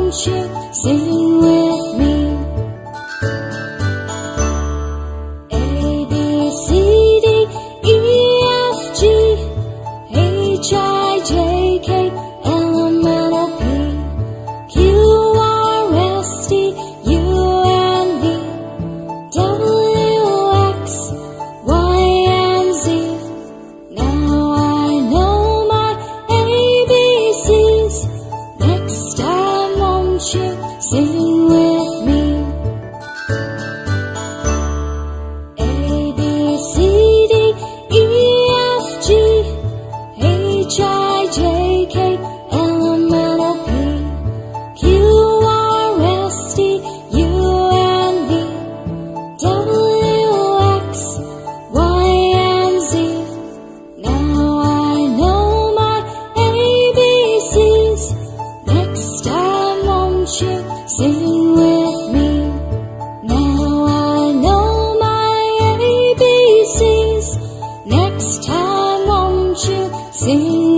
won't you sing with me? A, B, C, D, E, F, G, H, I, J, K, L, M, N, O, P, Q, R, S, T, U, and V, W, X, Y, and Z. Now I know my ABCs. Next time, won't you sing with me? A, B, C, D, E, F, G, H, I, J, K, L, M, N, O, P, Q, R, S, T, U, and V, W, X, Y, and Z. Now I know my ABCs. Next time, won't you sing with me? Now I know my ABCs. Next time, won't you sing